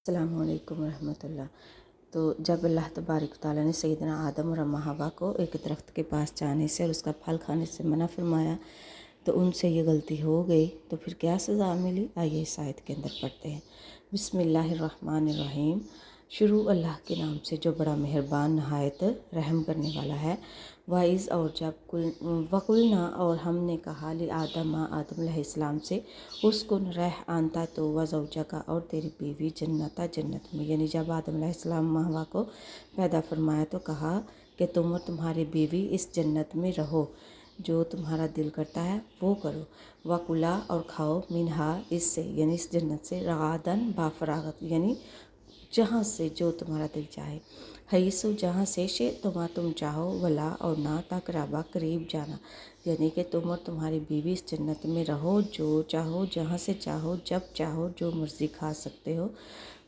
अस्सलामु अलैकुम रहमतुल्लाह। तो जब अल्लाह तबारक व तआला ने सैयदना आदम और अम्मा हवा को एक दरख्त के पास जाने से और उसका फल खाने से मना फरमाया तो उनसे ये गलती हो गई, तो फिर क्या सज़ा मिली, आइए इस आयत के अंदर पढ़ते हैं। बिस्मिल्लाहिर्रहमानिर्रहीम। शुरू अल्लाह के नाम से जो बड़ा मेहरबान नहायत रहम करने वाला है। वाइज़ और जब वकुलना और हमने कहा ली आदम अलैहिस्सलाम से उसको रह आंता तो वज़ौजा का और तेरी बीवी जन्नत में, यानी जब आदम अलैहिस्सलाम हवा को पैदा फरमाया तो कहा कि तुम और तुम्हारी बीवी इस जन्नत में रहो, जो तुम्हारा दिल करता है वो करो। वकुला और खाओ मिनहा इससे, यानी इस जन्नत से, रगादन बाफरागत, यानी जहाँ से जो तुम्हारा दिल चाहे। हईसु जहाँ से शे तुम चाहो, वला और ना तकराबा करीब जाना, यानी कि तुम और तुम्हारी बीवी इस जन्नत में रहो, जो चाहो जहाँ से चाहो जब चाहो जो मर्ज़ी खा सकते हो,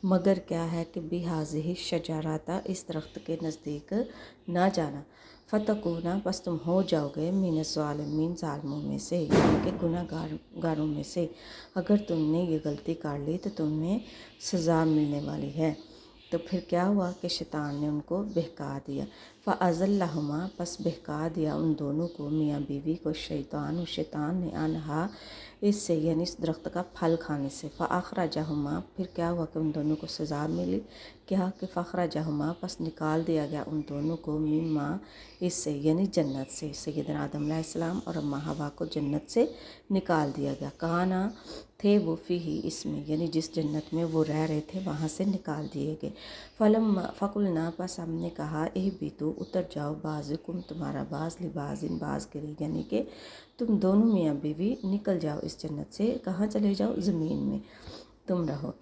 मगर क्या है कि बिहाज़िही शजाराता इस दरख्त के नज़दीक ना जाना। फ़तकूना बस तुम हो जाओगे मिन ज़ालिमीन ज़ालिमों में से, यानी कि गुनहगारों में से। अगर तुमने ये गलती कर ली तो तुम्हें सज़ा मिलने वाली है। तो फिर क्या हुआ कि शैतान ने उनको बहका दिया। फ़अज़ल्लहुमा बस बहका दिया उन दोनों को, मियाँ बीवी को, शैतान ने अनहा इससे, यानी इस दरख्त का फल खाने से। फ़अख़रजहुमा फिर क्या हुआ कि उन दोनों को सज़ा मिली। क्या कि फ़अख़रजहुमा बस निकाल दिया गया उन दोनों को, मिम्मा इससे, यानी जन्नत से। सैयदना आदम अलैहिस्सलाम और अम्मा हवा को जन्नत से निकाल दिया गया। काना थे वो फ़ीही इसमें, यानी जिस जन्नत में वो रह रहे थे वहाँ से निकाल दिए गए। फ़कुलना बस हमने कहा एह बीतू उतर जाओ, बाज़ुकुम तुम्हारा बाज़ लिबाज़िन बाज़ के लिए, यानी कि तुम दोनों मियाँ बीवी निकल जाओ इस जन्नत से। कहाँ चले जाओ? ज़मीन में तुम रहो।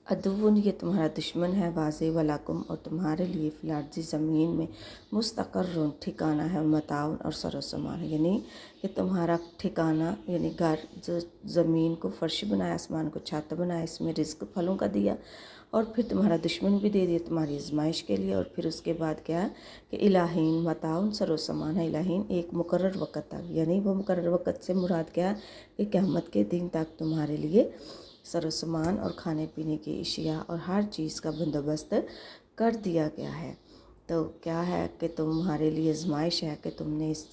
अदुवन ये तुम्हारा दुश्मन है, वाज़े वलाकुम और तुम्हारे लिए, फ़िलार्ज़ि ज़मीन में, मुस्तक़र्रुन ठिकाना है, मताउन और सरो सामान, यानी कि तुम्हारा ठिकाना, यानी घर, जो ज़मीन को फ़र्श बनाया, आसमान को छत बनाया, इसमें रिज़्क फलों का दिया, और फिर तुम्हारा दुश्मन भी दे दिया तुम्हारी आज़माइश के लिए। और फिर उसके बाद क्या है कि इलाहीन मताउन सरो सामान है। इलाहीन एक मुकर्रर वक़्त तक, यानी वो मुकर्रर वक़्त से मुराद क्या है कि क़यामत के दिन तक तुम्हारे लिए सरो सामान और खाने पीने की अशिया और हर चीज़ का बंदोबस्त कर दिया गया है। तो क्या है कि तुम्हारे लिए आज़माइश है कि तुमने इस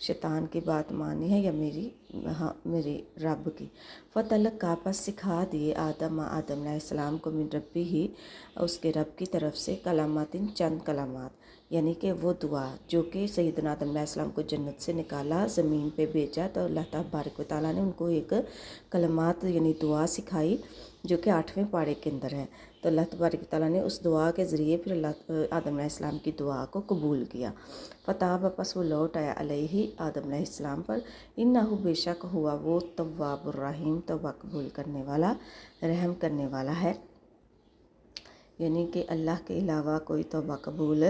शैतान की बात मानी है या मेरी रब की। फ़तलक का पास सिखा दिए आदम अलैहिस्सलाम को मिन रब्बी ही, उसके रब की तरफ से, कलामातिन चंद कलामात, यानी कि वो दुआ जो कि सैयदना आदम अलैहिस्सलाम को जन्नत से निकाला, ज़मीन पे भेजा, तो अल्लाह तबारक व तआला ने उनको एक कलमात यानी दुआ सिखाई जो कि 8वें पारे के अंदर है। तो अल्लाह तबारक व तआला ने उस दुआ के ज़रिए फिर आदम अलैहिस्सलाम की दुआ को कबूल किया। फ़ताब वापस वो लौट आया अलैहि आदम अलैहिस्सलाम पर, इन्नहु बेशक हुआ वो तव्वाबुर रहीम, तौबा कबूल करने वाला, रहम करने वाला है, यानी कि अल्लाह के अलावा कोई तौबा कबूल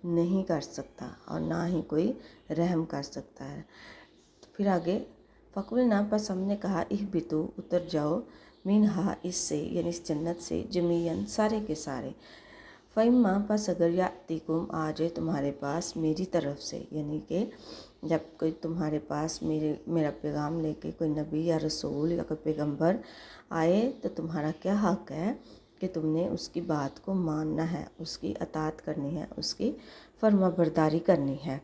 नहीं कर सकता और ना ही कोई रहम कर सकता है। तो फिर आगे फ़कुलना बस हमने कहा इह बितु उतर जाओ, मिनहा इससे, यानी इस जन्नत से, जमीयन सारे के सारे। फ़इम्मा बस अगर यातिकुम आ जाए तुम्हारे पास मेरी तरफ से, यानी कि जब कोई तुम्हारे पास मेरा पैगाम लेके कोई नबी या रसूल या कोई पैगंबर आए तो तुम्हारा क्या हक़ है कि तुमने उसकी बात को मानना है, उसकी अताअत करनी है, उसकी फर्माबरदारी करनी है।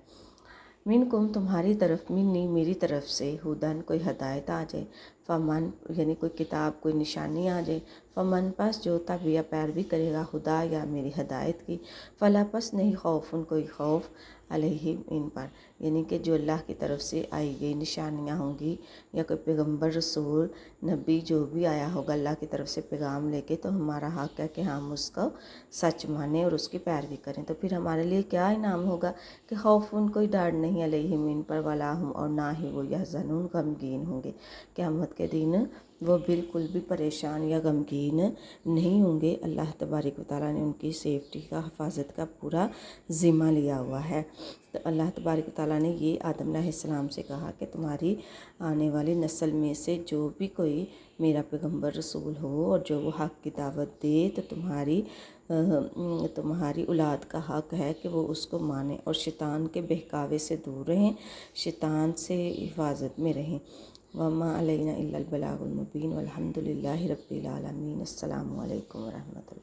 मिनकुम तुम्हारी तरफ, मिन्नी मेरी तरफ से, हुदन कोई हदायत आ जाए, फ़मन यानी कोई किताब कोई निशानी आ जाए, फ़मन पास जो तबिया पैरवी करेगा हुदा या मेरी हदायत की, फ़ला पस नहीं खौफुन कोई खौफ, अलैहिम इन पर, यानी कि जो अल्लाह की तरफ से आई गई निशानियाँ होंगी या कोई पैगंबर रसूल नबी जो भी आया होगा अल्लाह की तरफ से पैगाम लेके, तो हमारा हक़ है कि हम उसको सच माने और उसकी पैरवी करें। तो फिर हमारे लिए क्या इनाम होगा कि खौफुन कोई डर नहीं, अलैहिम इन पर, वला हुम और ना ही वो यहज़नून गमगीन होंगे। क़यामत के दिन वो बिल्कुल भी परेशान या गमगीन नहीं होंगे। अल्लाह तबारक व तआला ने उनकी सेफ्टी का, हिफाजत का पूरा ज़िम्मा लिया हुआ है। तो अल्लाह तबारक व तआला ने ये आदम अलैहिस्सलाम से कहा कि तुम्हारी आने वाली नस्ल में से जो भी कोई मेरा पैगंबर रसूल हो और जो वो हक़ की दावत दे, तो तुम्हारी औलाद का हक़ है कि वो उसको माने और शैतान के बहकावे से दूर रहें, शैतान से हिफाजत में रहें। وما علینا الا البلاغ المبین والحمد للہ رب العالمین۔ السلام علیکم ورحمۃ اللہ۔